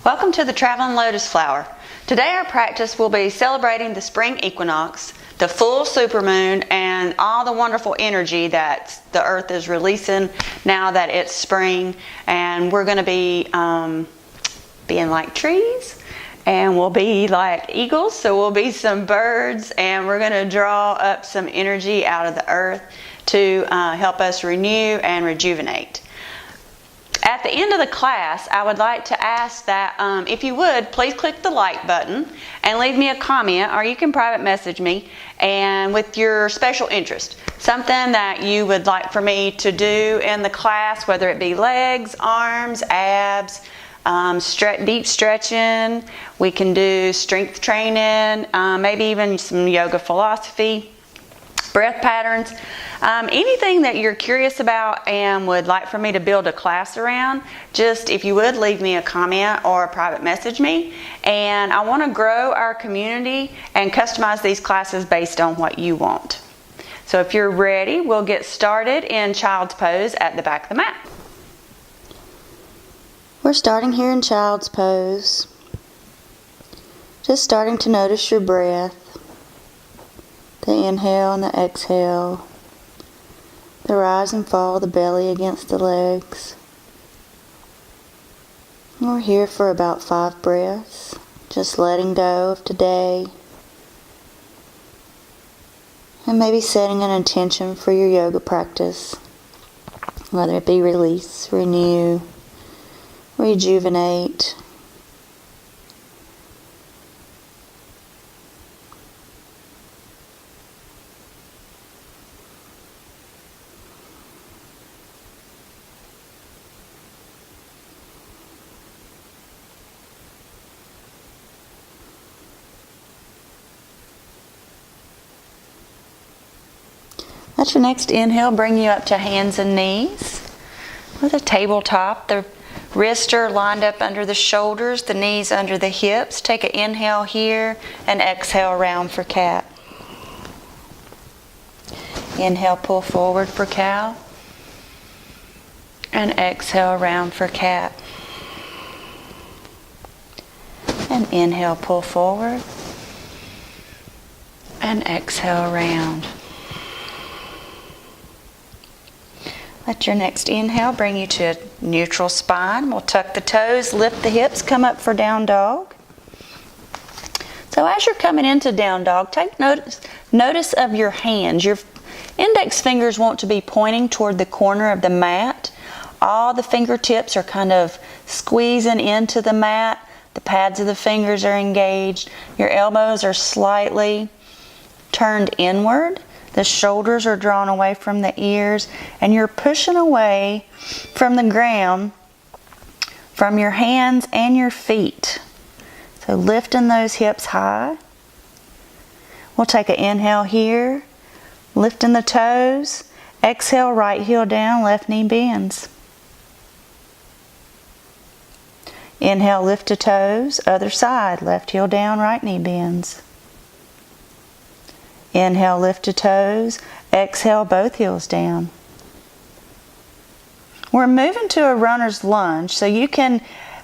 Welcome to the Traveling Lotus Flower. Today our practice will be celebrating the spring equinox, the full supermoon, and all the wonderful energy that the earth is releasing now that it's spring. And we're going to be being like trees, and we'll be like eagles, so we'll be some birds, and we're going to draw up some energy out of the earth to help us renew and rejuvenate. At the end of the class, I would like to ask that if you would, please click the like button and leave me a comment, or you can private message me and with your special interest. Something that you would like for me to do in the class, whether it be legs, arms, abs, deep stretching. We can do strength training, maybe even some yoga philosophy, breath patterns. Anything that you're curious about and would like for me to build a class around, just if you would leave me a comment or private message me. And I want to grow our community and customize these classes based on what you want. So if you're ready, we'll get started in child's pose at the back of the mat. We're starting here in child's pose. Just starting to notice your breath. The inhale and the exhale, the rise and fall of the belly against the legs. We're here for about 5 breaths, just letting go of today, and maybe setting an intention for your yoga practice, whether it be release, renew, rejuvenate. Let your next inhale bring you up to hands and knees with a tabletop. The wrists are lined up under the shoulders, the knees under the hips. Take an inhale here and exhale round for cat. Inhale, pull forward for cow. And exhale round for cat. And inhale, pull forward. And exhale round. Let your next inhale bring you to a neutral spine. We'll tuck the toes, lift the hips, come up for down dog. So as you're coming into down dog, take notice of your hands. Your index fingers want to be pointing toward the corner of the mat. All the fingertips are kind of squeezing into the mat. The pads of the fingers are engaged. Your elbows are slightly turned inward. The shoulders are drawn away from the ears, and you're pushing away from the ground from your hands and your feet. So lifting those hips high. We'll take an inhale here, lifting the toes. Exhale, right heel down, left knee bends. Inhale, lift the toes, other side, left heel down, right knee bends. Inhale, lift the toes. Exhale, both heels down. We're moving to a runner's lunge, so you can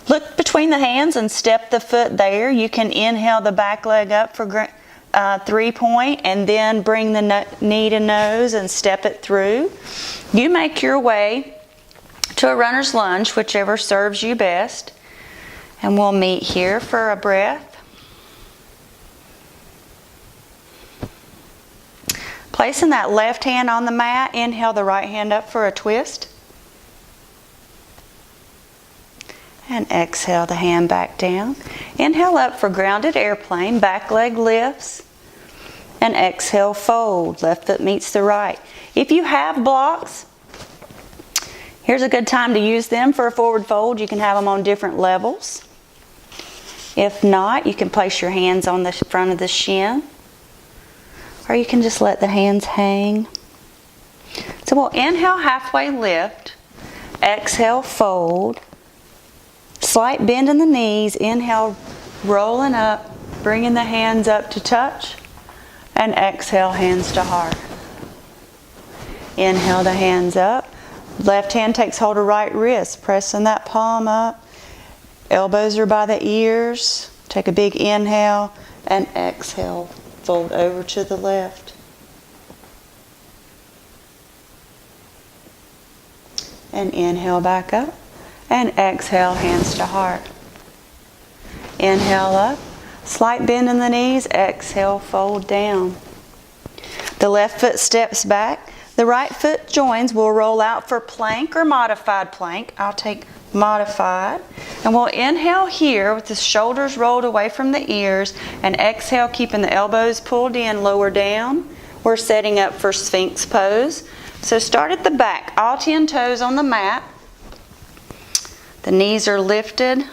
look between the hands and step the foot there. You can inhale the back leg up for 3-point, and then bring the knee to nose and step it through. You make your way to a runner's lunge, whichever serves you best. And we'll meet here for a breath. Placing that left hand on the mat, inhale the right hand up for a twist. And exhale the hand back down. Inhale up for grounded airplane, back leg lifts. And exhale, fold, left foot meets the right. If you have blocks, here's a good time to use them for a forward fold. You can have them on different levels. If not, you can place your hands on the front of the shin. Or you can just let the hands hang. So we'll inhale, halfway lift. Exhale, fold. Slight bend in the knees. Inhale, rolling up, bringing the hands up to touch. And exhale, hands to heart. Inhale the hands up. Left hand takes hold of right wrist, pressing that palm up. Elbows are by the ears. Take a big inhale and exhale. Fold over to the left. And inhale back up. And exhale, hands to heart. Inhale up. Slight bend in the knees. Exhale, fold down. The left foot steps back. The right foot joins. We'll roll out for plank or modified plank. I'll take modified. And we'll inhale here with the shoulders rolled away from the ears. And exhale, keeping the elbows pulled in, lower down. We're setting up for Sphinx pose. So start at the back. All 10 toes on the mat. The knees are lifted.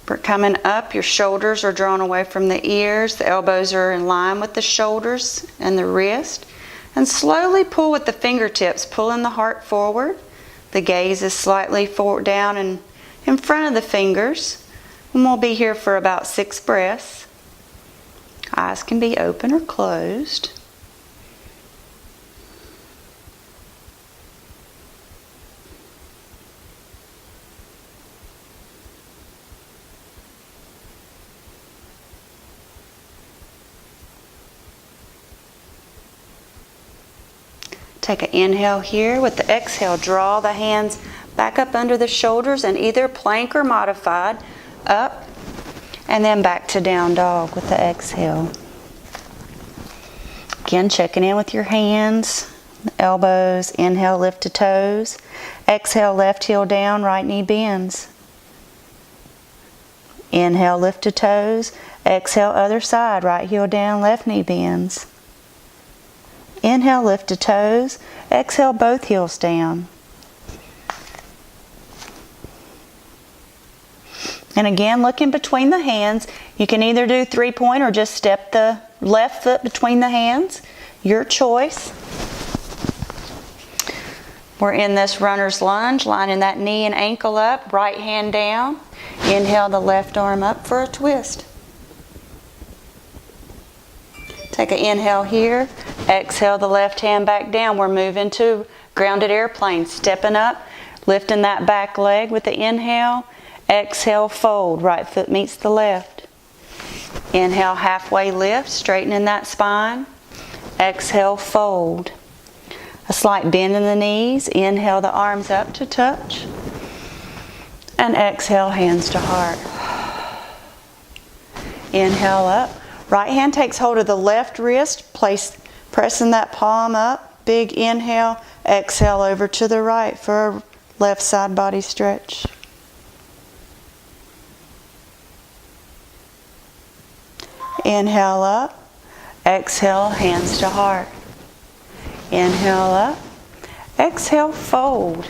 We're coming up. Your shoulders are drawn away from the ears. The elbows are in line with the shoulders and the wrist. And slowly pull with the fingertips, pulling the heart forward. The gaze is slightly forward down and in front of the fingers. And we'll be here for about 6 breaths. Eyes can be open or closed. Take an inhale here. With the exhale, draw the hands back up under the shoulders and either plank or modified. Up and then back to down dog with the exhale. Again, checking in with your hands, elbows. Inhale, lift to toes. Exhale, left heel down, right knee bends. Inhale, lift to toes. Exhale, other side, right heel down, left knee bends. Inhale, lift to toes. Exhale, both heels down. And again, look in between the hands. You can either do 3-point or just step the left foot between the hands. Your choice. We're in this runner's lunge, lining that knee and ankle up, right hand down. Inhale the left arm up for a twist. Take an inhale here. Exhale the left hand back down. We're moving to grounded airplane. Stepping up, lifting that back leg with the inhale. Exhale, fold. Right foot meets the left. Inhale, halfway lift, straightening that spine. Exhale, fold. A slight bend in the knees. Inhale the arms up to touch. And exhale, hands to heart. Inhale up. Right hand takes hold of the left wrist, pressing that palm up. Big inhale, exhale over to the right for a left side body stretch. Inhale up, exhale, hands to heart. Inhale up, exhale, fold.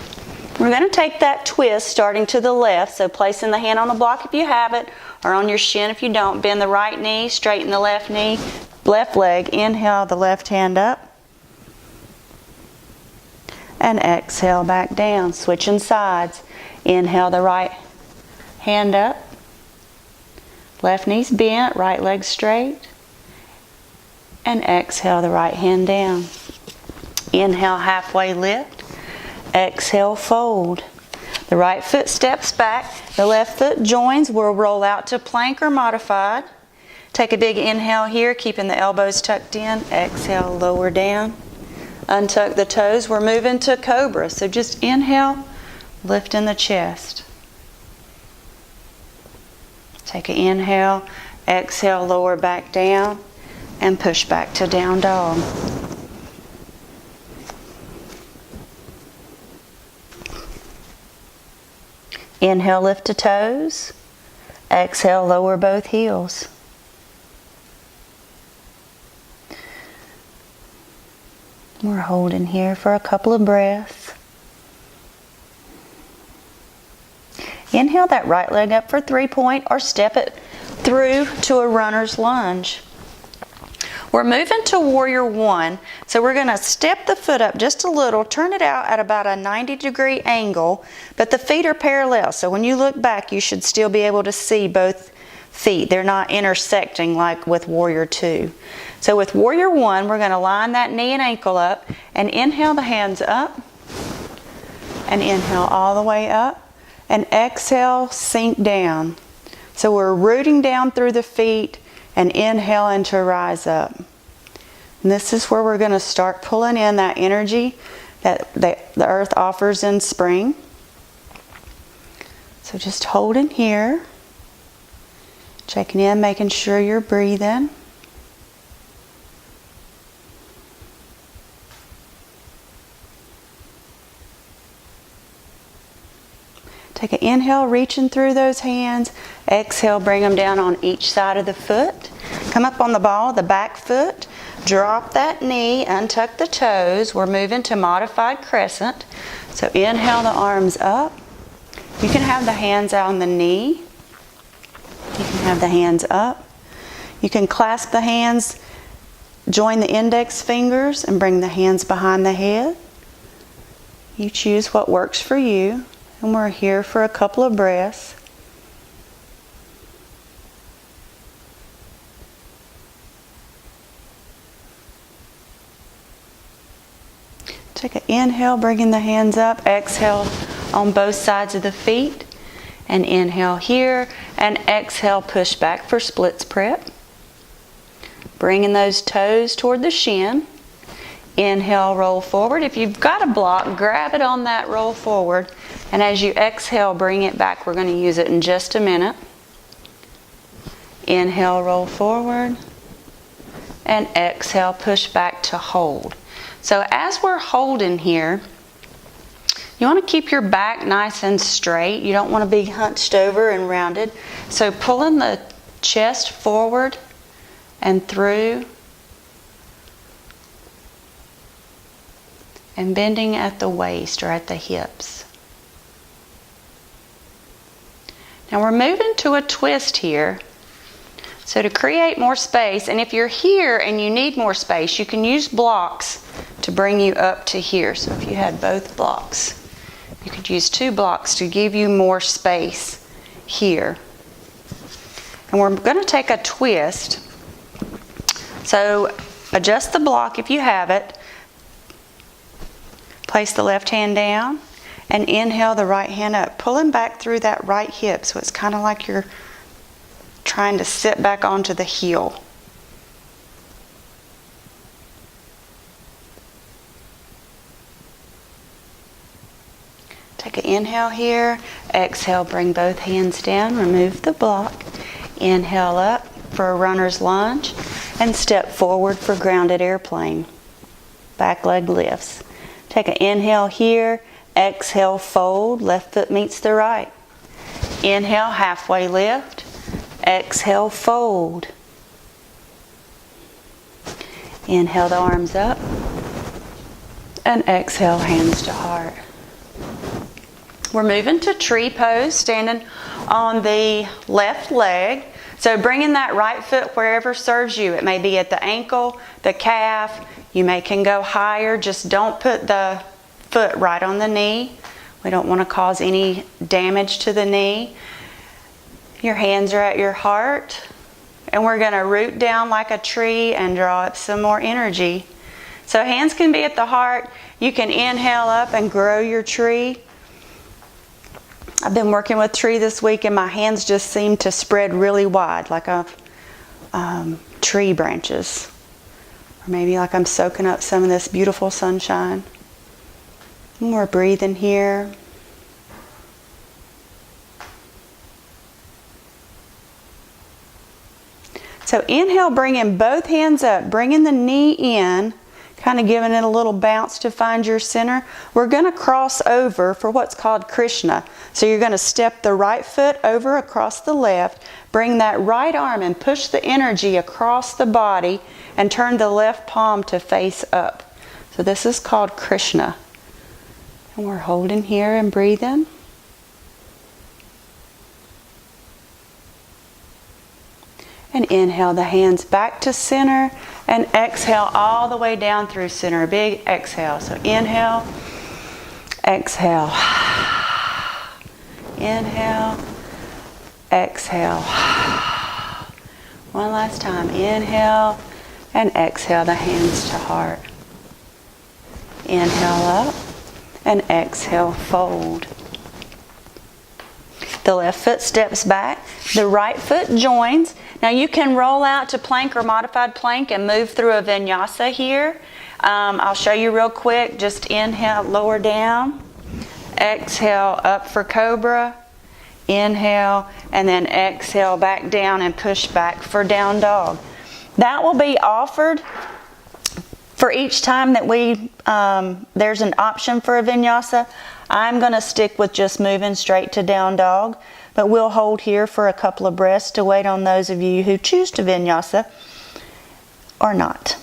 We're going to take that twist starting to the left, so placing the hand on the block if you have it, or on your shin if you don't. Bend the right knee, straighten the left knee, left leg. Inhale the left hand up. And exhale back down. Switching sides. Inhale the right hand up. Left knee's bent, right leg straight. And exhale the right hand down. Inhale, halfway lift. Exhale, fold. The right foot steps back. The left foot joins. We'll roll out to plank or modified. Take a big inhale here, keeping the elbows tucked in. Exhale, lower down. Untuck the toes. We're moving to cobra. So just inhale, lift in the chest. Take an inhale. Exhale, lower back down. And push back to down dog. Inhale, lift to toes. Exhale, lower both heels. We're holding here for a couple of breaths. Inhale that right leg up for 3-point or step it through to a runner's lunge. We're moving to warrior 1. So we're going to step the foot up just a little, turn it out at about a 90-degree angle, but the feet are parallel. So when you look back, you should still be able to see both feet. They're not intersecting like with warrior 2. So with warrior 1, we're going to line that knee and ankle up and inhale the hands up and inhale all the way up. and exhale, sink down. So we're rooting down through the feet and inhaling to rise up. And this is where we're going to start pulling in that energy that the earth offers in spring. So just holding here, checking in, making sure you're breathing. Take an inhale, reaching through those hands. Exhale, bring them down on each side of the foot. Come up on the ball of the back foot. Drop that knee, untuck the toes. We're moving to modified crescent. So inhale the arms up. You can have the hands out on the knee. You can have the hands up. You can clasp the hands, join the index fingers, and bring the hands behind the head. You choose what works for you. And we're here for a couple of breaths. Take an inhale, bringing the hands up. Exhale on both sides of the feet. And inhale here. And exhale, push back for splits prep. Bringing those toes toward the shin. Inhale, roll forward. If you've got a block, grab it on that roll forward. And as you exhale, bring it back. We're going to use it in just a minute. Inhale, roll forward. And exhale, push back to hold. So as we're holding here, you want to keep your back nice and straight. You don't want to be hunched over and rounded. So pulling the chest forward and through. And bending at the waist or at the hips. Now we're moving to a twist here. So to create more space, and if you're here and you need more space, you can use blocks to bring you up to here. So if you had both blocks, you could use 2 blocks to give you more space here. And we're going to take a twist. So adjust the block if you have it. Place the left hand down and inhale the right hand up, pulling back through that right hip. So it's kind of like you're trying to sit back onto the heel. Take an inhale here. Exhale, bring both hands down, remove the block. Inhale up for a runner's lunge and step forward for grounded airplane. Back leg lifts. Take an inhale here, exhale, fold, left foot meets the right. Inhale, halfway lift, exhale, fold. Inhale the arms up, and exhale, hands to heart. We're moving to tree pose, standing on the left leg. So bringing that right foot wherever serves you. It may be at the ankle, the calf. You can go higher. Just don't put the foot right on the knee. We don't want to cause any damage to the knee. Your hands are at your heart. And we're going to root down like a tree and draw up some more energy. So hands can be at the heart. You can inhale up and grow your tree. I've been working with tree this week and my hands just seem to spread really wide like a tree branches. Or maybe like I'm soaking up some of this beautiful sunshine. And we're breathing here. So inhale, bringing both hands up, bringing the knee in, kind of giving it a little bounce to find your center. We're going to cross over for what's called Krishna. So you're going to step the right foot over across the left, bring that right arm and push the energy across the body and turn the left palm to face up. So this is called Krishna. And we're holding here and breathing. And inhale the hands back to center and exhale all the way down through center. A big exhale. So inhale, exhale, inhale, exhale. One last time. Inhale and exhale the hands to heart. Inhale up and exhale, fold. The left foot steps back. The right foot joins. Now you can roll out to plank or modified plank and move through a vinyasa here. I'll show you real quick. Just inhale, lower down. Exhale, up for cobra. Inhale, and then exhale back down and push back for down dog. That will be offered for each time that there's an option for a vinyasa. I'm going to stick with just moving straight to down dog, but we'll hold here for a couple of breaths to wait on those of you who choose to vinyasa or not.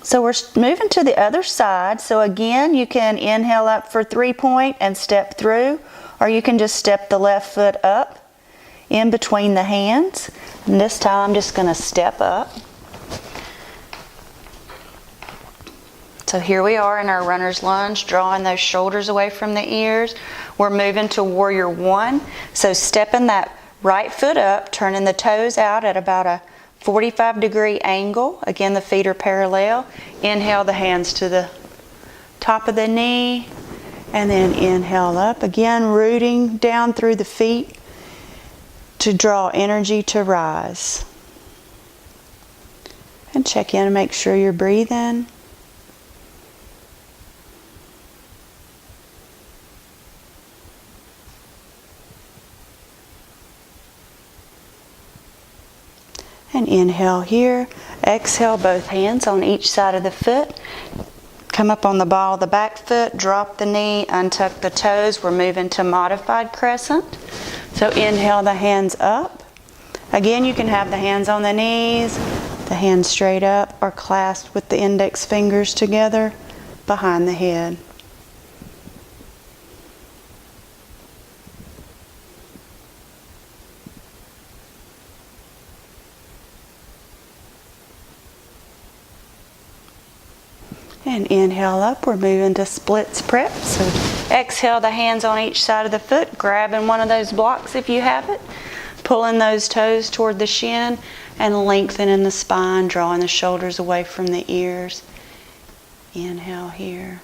So we're moving to the other side. So again, you can inhale up for 3-point and step through, or you can just step the left foot up in between the hands. And this time I'm just going to step up. So here we are in our runner's lunge, drawing those shoulders away from the ears. We're moving to warrior one. So stepping that right foot up, turning the toes out at about a 45-degree angle. Again, the feet are parallel. Inhale the hands to the top of the knee, and then inhale up. Again, rooting down through the feet to draw energy to rise. And check in and make sure you're breathing. And inhale here. Exhale, both hands on each side of the foot. Come up on the ball of the back foot, drop the knee, untuck the toes. We're moving to modified crescent. So inhale the hands up. Again, you can have the hands on the knees, the hands straight up, or clasped with the index fingers together behind the head. And inhale up, we're moving to splits prep. So exhale the hands on each side of the foot, grabbing one of those blocks if you have it, pulling those toes toward the shin and lengthening the spine, drawing the shoulders away from the ears. Inhale here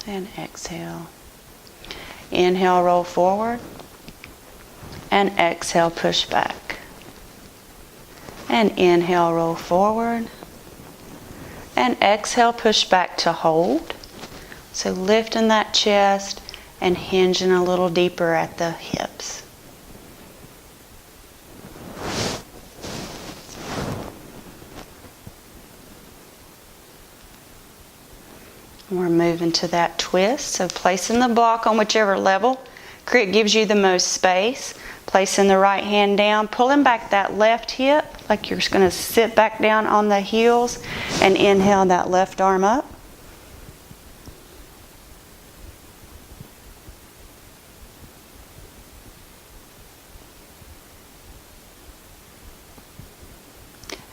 and exhale. Inhale, roll forward, and exhale, push back. And inhale, roll forward. And exhale, push back to hold. So lifting that chest and hinging a little deeper at the hips. We're moving to that twist. So placing the block on whichever level gives you the most space. Placing the right hand down, pulling back that left hip like you're going to sit back down on the heels, and inhale that left arm up.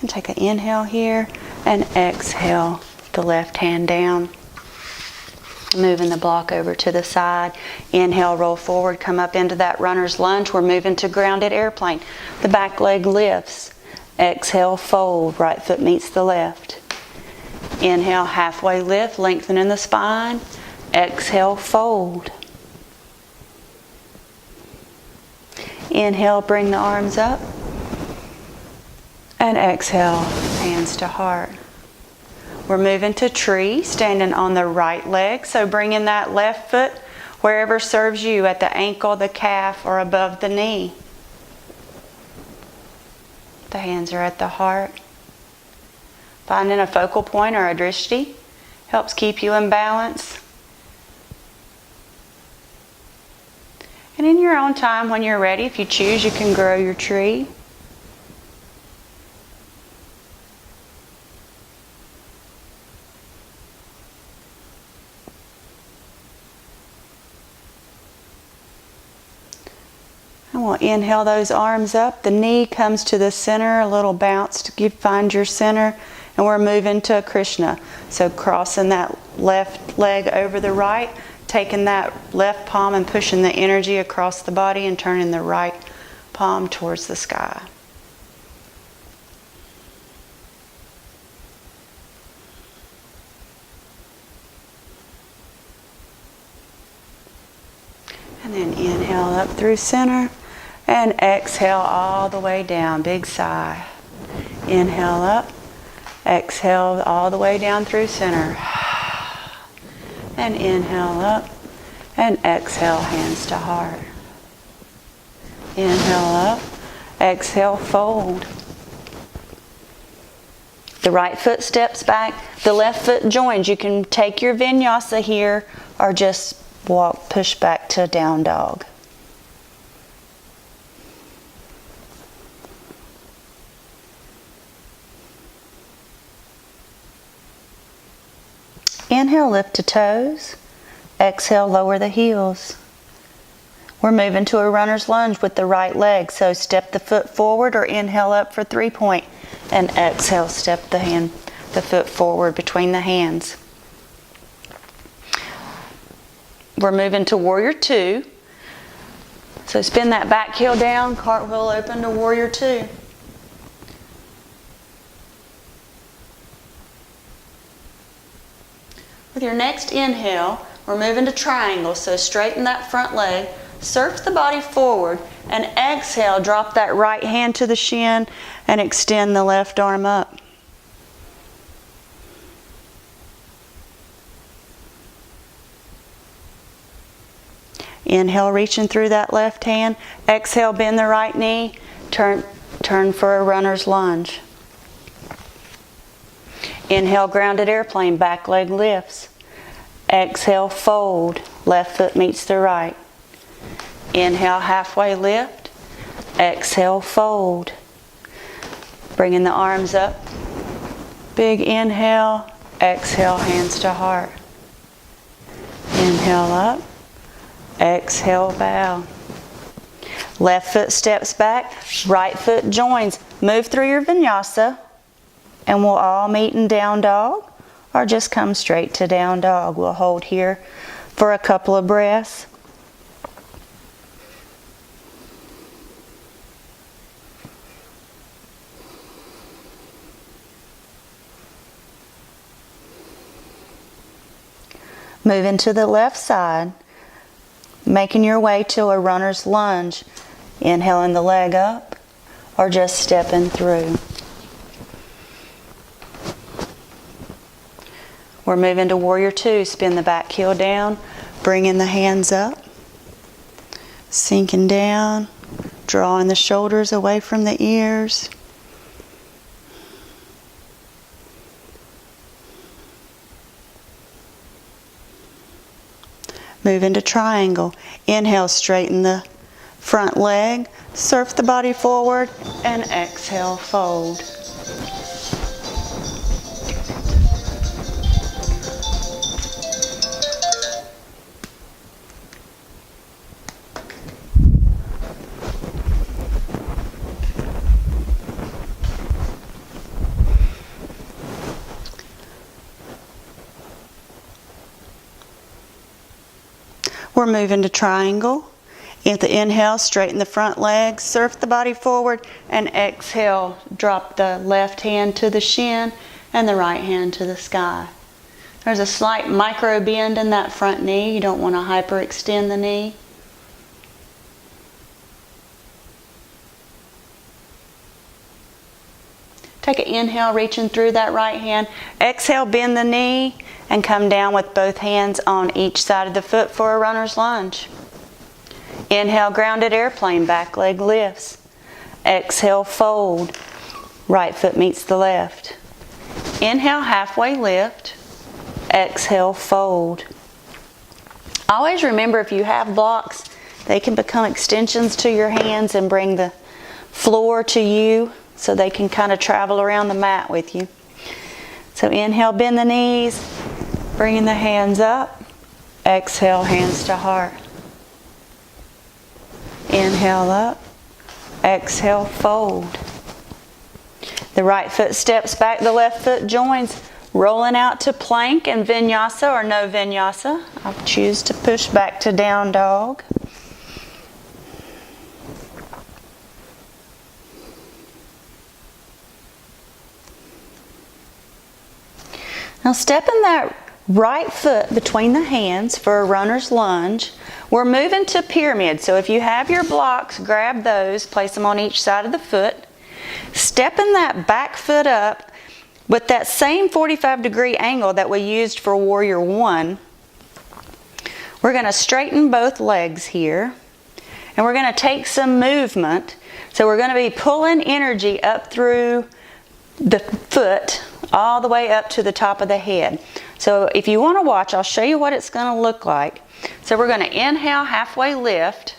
And take an inhale here and exhale the left hand down. Moving the block over to the side. Inhale, roll forward, come up into that runner's lunge. We're moving to grounded airplane. The back leg lifts. Exhale, fold. Right foot meets the left. Inhale, halfway lift, lengthening the spine. Exhale, fold. Inhale, bring the arms up. And exhale, hands to heart. We're moving to tree, standing on the right leg. So bringing that left foot wherever serves you, at the ankle, the calf, or above the knee. The hands are at the heart. Finding a focal point or a drishti helps keep you in balance. And in your own time, when you're ready, if you choose, you can grow your tree. And we'll inhale those arms up. The knee comes to the center, a little bounce to find your center. And we're moving to Krishna. So crossing that left leg over the right, taking that left palm and pushing the energy across the body and turning the right palm towards the sky. And then inhale up through center and exhale all the way down. Big sigh. Inhale up, exhale all the way down through center. And inhale up and exhale, hands to heart. Inhale up, exhale, fold. The right foot steps back, the left foot joins. You can take your vinyasa here or just push back to down dog. Inhale, lift the toes. Exhale, lower the heels. We're moving to a runner's lunge with the right leg. So step the foot forward or inhale up for 3-point. And exhale, step the foot forward between the hands. We're moving to warrior 2. So spin that back heel down, cartwheel open to warrior 2. With your next inhale, we're moving to triangle. So straighten that front leg, surf the body forward, and exhale, drop that right hand to the shin and extend the left arm up. Inhale, reaching through that left hand. Exhale, bend the right knee. Turn for a runner's lunge. Inhale, grounded airplane, back leg lifts. Exhale, fold. Left foot meets the right. Inhale, halfway lift. Exhale, fold. Bringing the arms up. Big inhale. Exhale, hands to heart. Inhale up. Exhale, bow. Left foot steps back. Right foot joins. Move through your vinyasa. And we'll all meet in down dog or just come straight to down dog. We'll hold here for a couple of breaths. Moving to the left side, making your way to a runner's lunge. Inhaling the leg up or just stepping through. We're moving to warrior 2. Spin the back heel down, bringing the hands up, sinking down, drawing the shoulders away from the ears. Move into triangle. Inhale, straighten the front leg, surf the body forward, and exhale, fold. We're moving to triangle. At the inhale, straighten the front leg, surf the body forward, and exhale, drop the left hand to the shin and the right hand to the sky. There's a slight micro bend in that front knee. You don't want to hyperextend the knee. Take an inhale, reaching through that right hand. Exhale, bend the knee and come down with both hands on each side of the foot for a runner's lunge. Inhale, grounded airplane, back leg lifts. Exhale, fold. Right foot meets the left. Inhale, halfway lift. Exhale, fold. Always remember, if you have blocks, they can become extensions to your hands and bring the floor to you so they can kind of travel around the mat with you. So inhale, bend the knees, bringing the hands up. Exhale, hands to heart. Inhale up. Exhale, fold. The right foot steps back, the left foot joins. Rolling out to plank and vinyasa or no vinyasa. I'll choose to push back to down dog. Now step in that right foot between the hands for a runner's lunge. We're moving to pyramid, so if you have your blocks, grab those, place them on each side of the foot. Stepping that back foot up with that same 45-degree angle that we used for Warrior One. We're going to straighten both legs here, and we're going to take some movement. So we're going to be pulling energy up through the foot all the way up to the top of the head. So if you want to watch, I'll show you what it's going to look like. So we're going to inhale, halfway lift,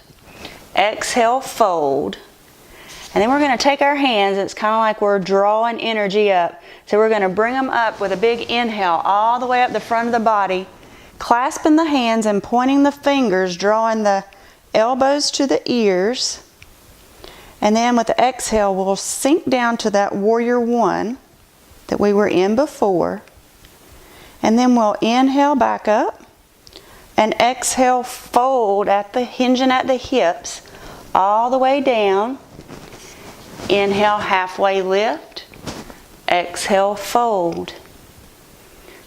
exhale, fold, and then we're going to take our hands. It's kind of like we're drawing energy up. So we're going to bring them up with a big inhale all the way up the front of the body, clasping the hands and pointing the fingers, drawing the elbows to the ears. And then with the exhale, we'll sink down to that Warrior One that we were in before. And then we'll inhale back up and exhale, fold at the hinging at the hips all the way down. Inhale, halfway lift. Exhale, fold.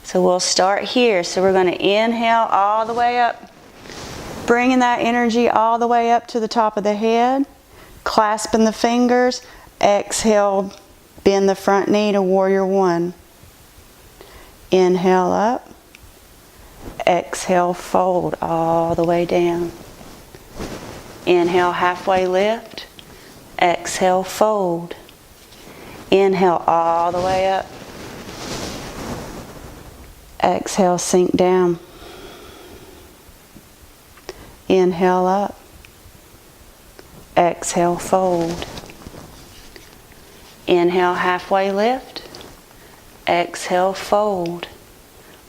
So we'll start here. So we're going to inhale all the way up, bringing that energy all the way up to the top of the head, clasping the fingers. Exhale, bend the front knee to Warrior One. Inhale up. Exhale, fold all the way down. Inhale, halfway lift. Exhale, fold. Inhale all the way up. Exhale, sink down. Inhale up. Exhale, fold. Inhale, halfway lift. Exhale, fold.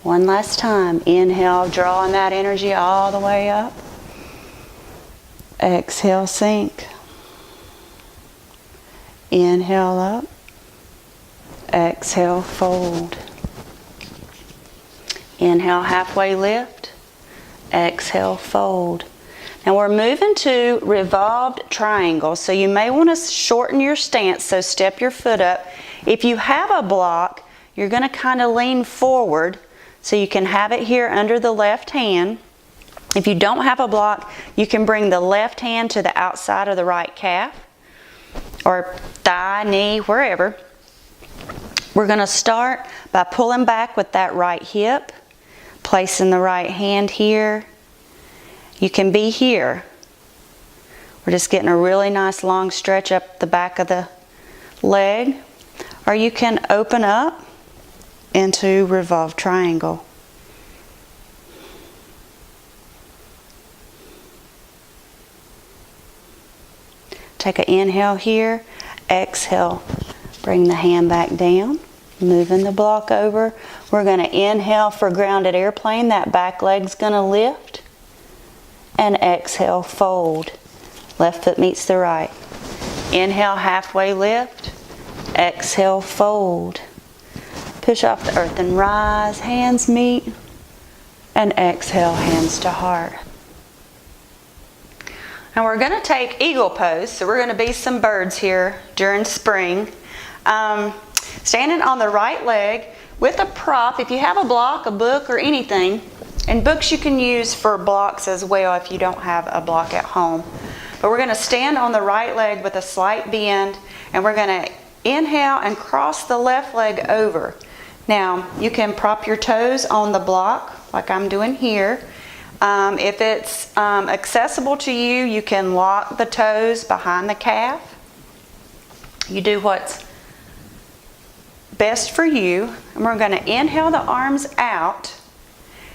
One last time. Inhale, drawing that energy all the way up. Exhale, sink. Inhale up. Exhale, fold. Inhale, halfway lift. Exhale, fold. Now we're moving to revolved triangle, so you may want to shorten your stance, so step your foot up. If you have a block, you're going to kind of lean forward so you can have it here under the left hand. If you don't have a block, you can bring the left hand to the outside of the right calf or thigh, knee, wherever. We're going to start by pulling back with that right hip, placing the right hand here. You can be here. We're just getting a really nice long stretch up the back of the leg. Or you can open up into revolved triangle. Take an inhale here, exhale, bring the hand back down, moving the block over. We're going to inhale for grounded airplane, that back leg's going to lift, and exhale, fold. Left foot meets the right. Inhale, halfway lift, exhale, fold. Push off the earth and rise, hands meet, and exhale, hands to heart. Now we're going to take eagle pose, so we're going to be some birds here during spring. Standing on the right leg with a prop. If you have a block, a book, or anything, and books you can use for blocks as well if you don't have a block at home. But we're going to stand on the right leg with a slight bend, and we're going to inhale and cross the left leg over. Now you can prop your toes on the block like I'm doing here. If it's accessible to you, you can lock the toes behind the calf. You do what's best for you. And we're going to inhale the arms out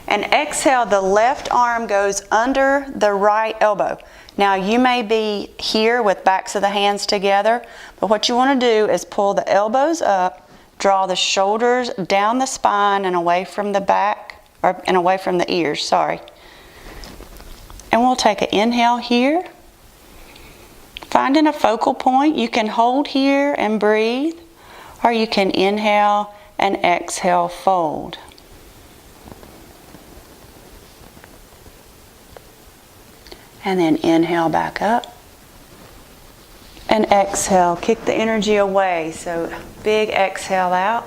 and exhale, the left arm goes under the right elbow. Now you may be here with backs of the hands together, but what you want to do is pull the elbows up, draw the shoulders down the spine and away from the back, and away from the ears, sorry. And we'll take an inhale here. Finding a focal point, you can hold here and breathe, or you can inhale and exhale, fold. And then inhale back up. And exhale, kick the energy away. So big exhale out.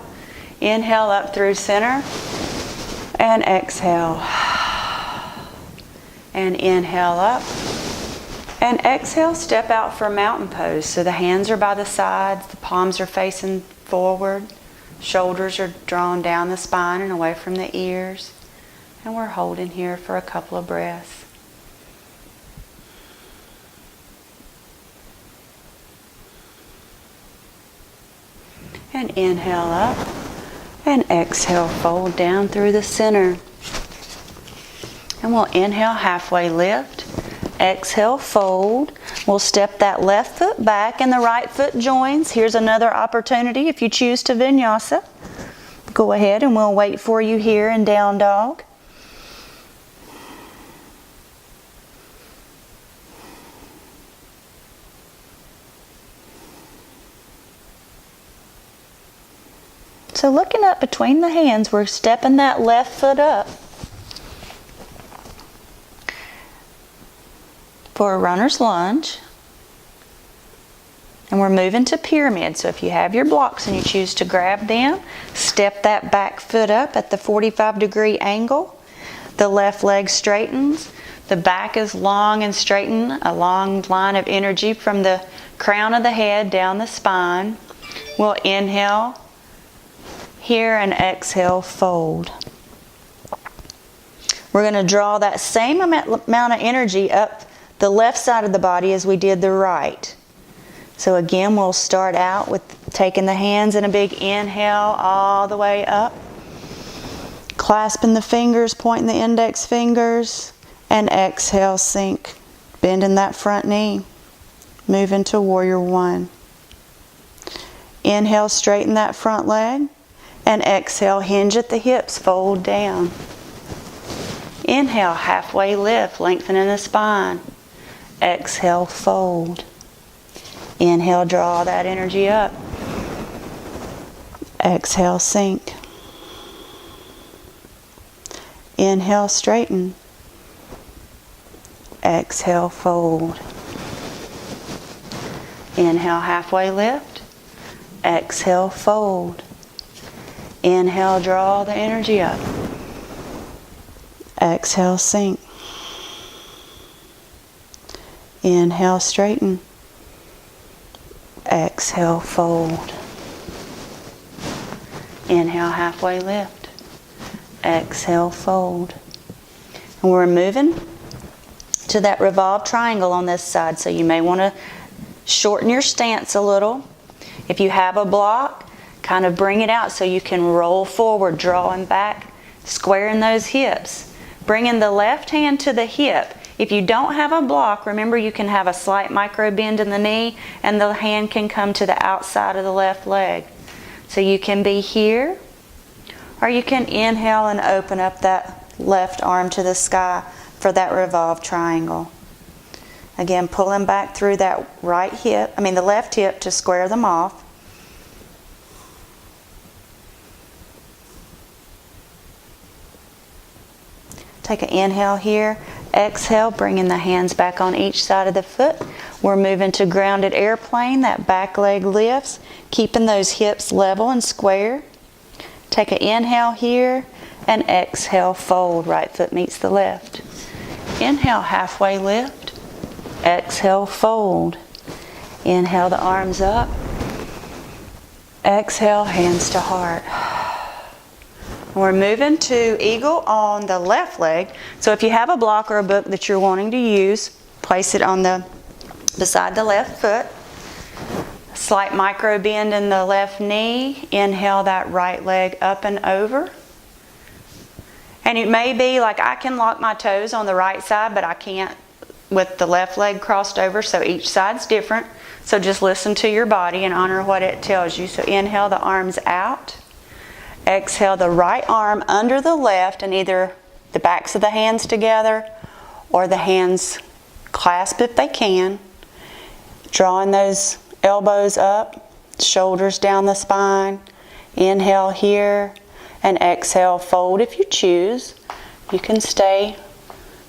Inhale up through center. And exhale. And inhale up. And exhale, step out for mountain pose. So the hands are by the sides, the palms are facing forward, shoulders are drawn down the spine and away from the ears. And we're holding here for a couple of breaths. And inhale up. And exhale, fold down through the center. And we'll inhale, halfway lift. Exhale, fold. We'll step that left foot back and the right foot joins. Here's another opportunity if you choose to vinyasa. Go ahead and we'll wait for you here in down dog. So looking up between the hands, we're stepping that left foot up for a runner's lunge. And we're moving to pyramid. So if you have your blocks and you choose to grab them, step that back foot up at the 45-degree angle. The left leg straightens. The back is long and straightened, a long line of energy from the crown of the head down the spine. We'll inhale here and exhale, fold. We're going to draw that same amount of energy up the left side of the body as we did the right. So again, we'll start out with taking the hands in a big inhale all the way up. Clasping the fingers, pointing the index fingers. And exhale, sink. Bending that front knee. Move into warrior one. Inhale, straighten that front leg. And exhale, hinge at the hips, fold down. Inhale, halfway lift, lengthening the spine. Exhale, fold. Inhale, draw that energy up. Exhale, sink. Inhale, straighten. Exhale, fold. Inhale, halfway lift. Exhale, fold. Inhale, draw the energy up. Exhale, sink. Inhale, straighten. Exhale, fold. Inhale, halfway lift. Exhale, fold. And we're moving to that revolved triangle on this side. So you may want to shorten your stance a little. If you have a block, kind of bring it out so you can roll forward, drawing back, squaring those hips. Bringing the left hand to the hip. If you don't have a block, remember you can have a slight micro bend in the knee and the hand can come to the outside of the left leg. So you can be here, or you can inhale and open up that left arm to the sky for that revolved triangle. Again, pulling back through that the left hip to square them off. Take an inhale here. Exhale, bringing the hands back on each side of the foot. We're moving to grounded airplane. That back leg lifts, keeping those hips level and square. Take an inhale here and exhale, fold. Right foot meets the left. Inhale, halfway lift. Exhale, fold. Inhale the arms up. Exhale, hands to heart. We're moving to eagle on the left leg. So if you have a block or a book that you're wanting to use, place it on beside the left foot. Slight micro bend in the left knee. Inhale that right leg up and over. And it may be like I can lock my toes on the right side, but I can't with the left leg crossed over, so each side's different. So just listen to your body and honor what it tells you. So inhale the arms out. Exhale the right arm under the left and either the backs of the hands together or the hands clasp if they can. Drawing those elbows up, shoulders down the spine. Inhale here and exhale, fold if you choose. You can stay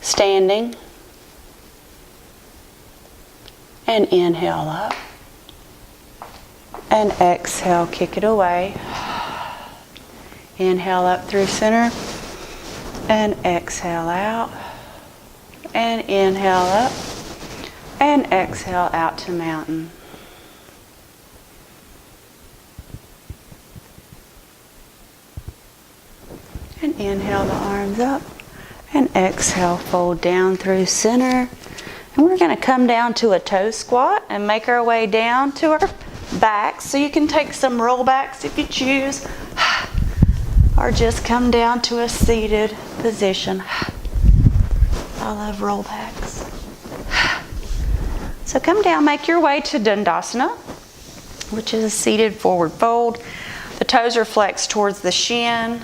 standing. And inhale up. And exhale, kick it away. Inhale up through center. and exhale out, and inhale up, and exhale out to mountain. And inhale the arms up, and exhale, fold down through center. And we're going to come down to a toe squat and make our way down to our backs. So you can take some rollbacks if you choose, or just come down to a seated position. I love rollbacks. So come down, make your way to Dandasana, which is a seated forward fold. The toes are flexed towards the shin.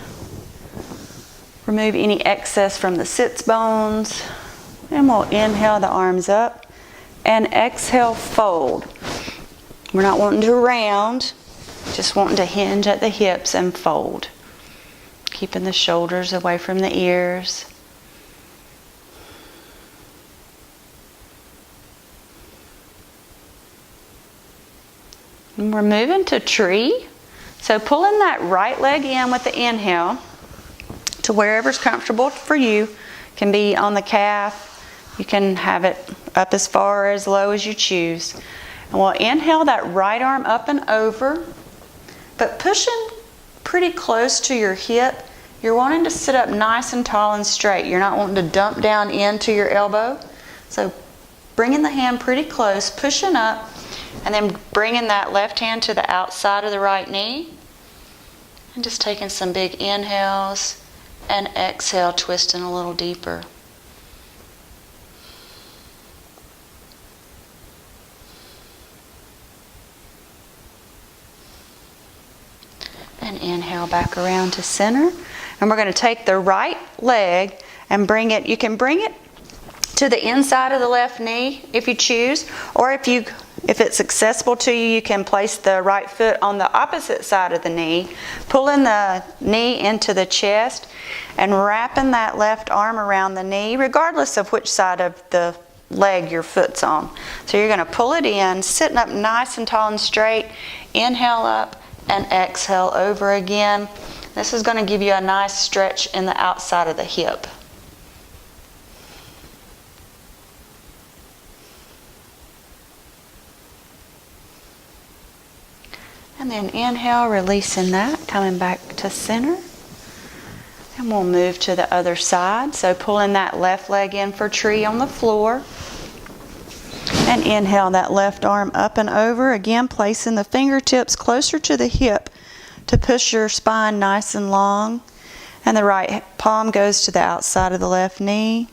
Remove any excess from the sits bones. And we'll inhale the arms up and exhale, fold. We're not wanting to round, just wanting to hinge at the hips and fold. Keeping the shoulders away from the ears. And we're moving to tree. So pulling that right leg in with the inhale to wherever's comfortable for you. Can be on the calf. You can have it up as far or as low as you choose. And we'll inhale that right arm up and over, but pushing pretty close to your hip. You're wanting to sit up nice and tall and straight. You're not wanting to dump down into your elbow. So bringing the hand pretty close, pushing up, and then bringing that left hand to the outside of the right knee. And just taking some big inhales and exhale, twisting a little deeper. And inhale back around to center. And we're going to take the right leg and bring it, you can bring it to the inside of the left knee if you choose, or if it's accessible to you, you can place the right foot on the opposite side of the knee, pulling the knee into the chest and wrapping that left arm around the knee, regardless of which side of the leg your foot's on. So you're going to pull it in, sitting up nice and tall and straight, inhale up and exhale over again. This is going to give you a nice stretch in the outside of the hip. And then inhale, releasing that, coming back to center. And we'll move to the other side. So pulling that left leg in for tree on the floor. And inhale that left arm up and over. Again, placing the fingertips closer to the hip to push your spine nice and long. And the right palm goes to the outside of the left knee.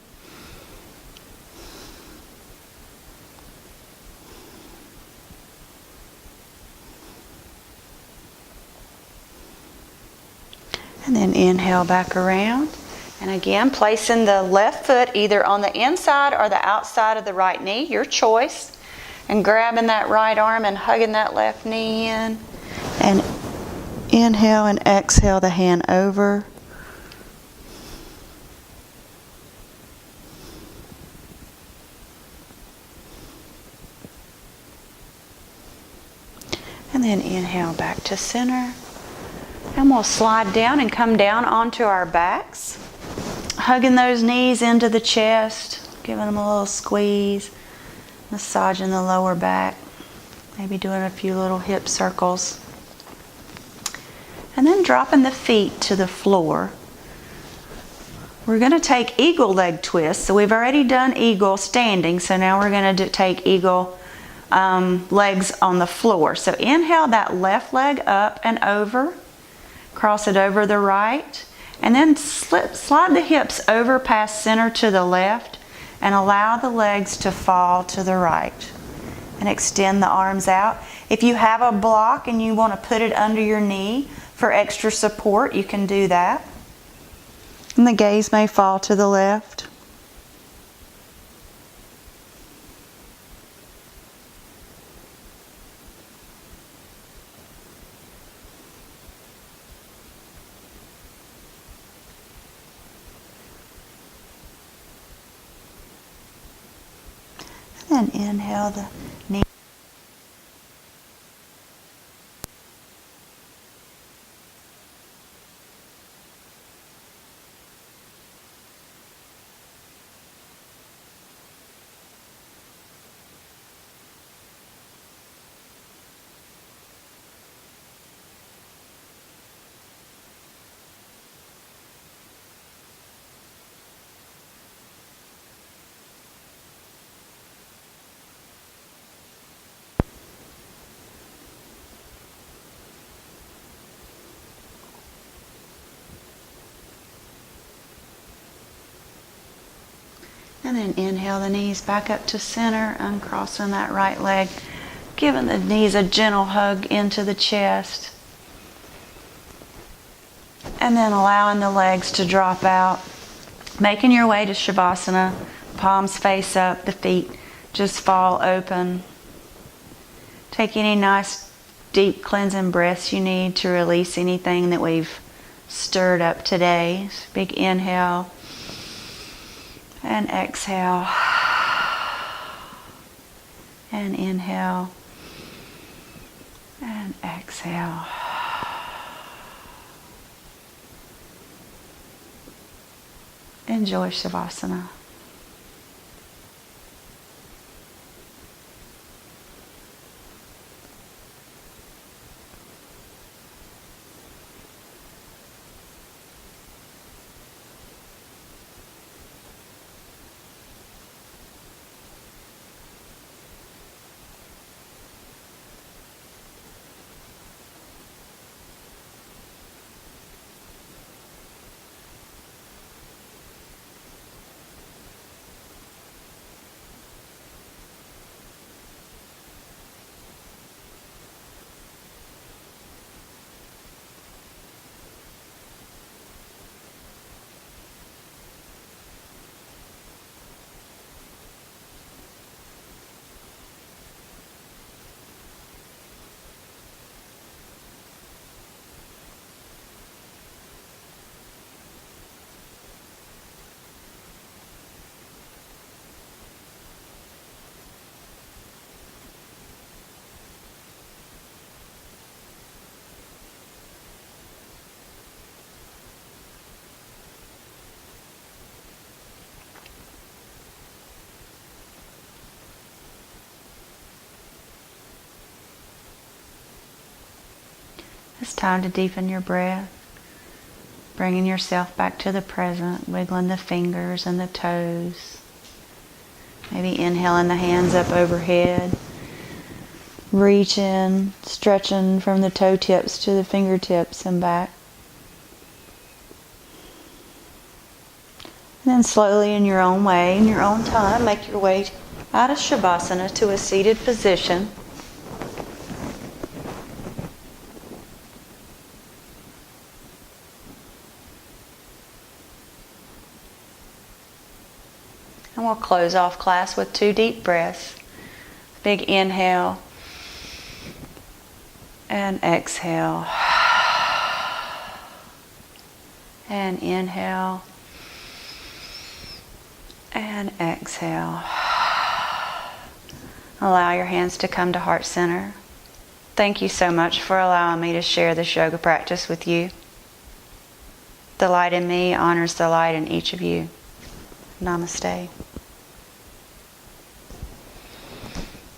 And then inhale back around. And again, placing the left foot either on the inside or the outside of the right knee, your choice. And grabbing that right arm and hugging that left knee in. And inhale and exhale the hand over. And then inhale back to center. And we'll slide down and come down onto our backs. Hugging those knees into the chest, giving them a little squeeze, massaging the lower back, maybe doing a few little hip circles. And then dropping the feet to the floor. We're going to take eagle leg twist. So we've already done eagle standing, so now we're going to take eagle legs on the floor. So inhale that left leg up and over. Cross it over the right, and then slide the hips over past center to the left and allow the legs to fall to the right. And extend the arms out. If you have a block and you want to put it under your knee for extra support, you can do that. And the gaze may fall to the left. And inhale the knee. And then inhale the knees back up to center, uncrossing that right leg, giving the knees a gentle hug into the chest. And then allowing the legs to drop out. Making your way to Shavasana, palms face up, the feet just fall open. Take any nice deep cleansing breaths you need to release anything that we've stirred up today. Big inhale and exhale. And inhale and exhale. Enjoy Shavasana. It's time to deepen your breath, bringing yourself back to the present, wiggling the fingers and the toes. Maybe inhaling the hands up overhead, reaching, stretching from the toe tips to the fingertips and back. And then slowly in your own way, in your own time, make your way out of Shavasana to a seated position. And we'll close off class with 2 deep breaths. Big inhale and exhale. And inhale and exhale. Allow your hands to come to heart center. Thank you so much for allowing me to share this yoga practice with you. The light in me honors the light in each of you. Namaste.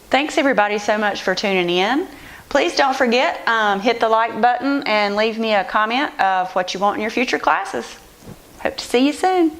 Thanks everybody so much for tuning in. Please don't forget, hit the like button and leave me a comment of what you want in your future classes. Hope to see you soon.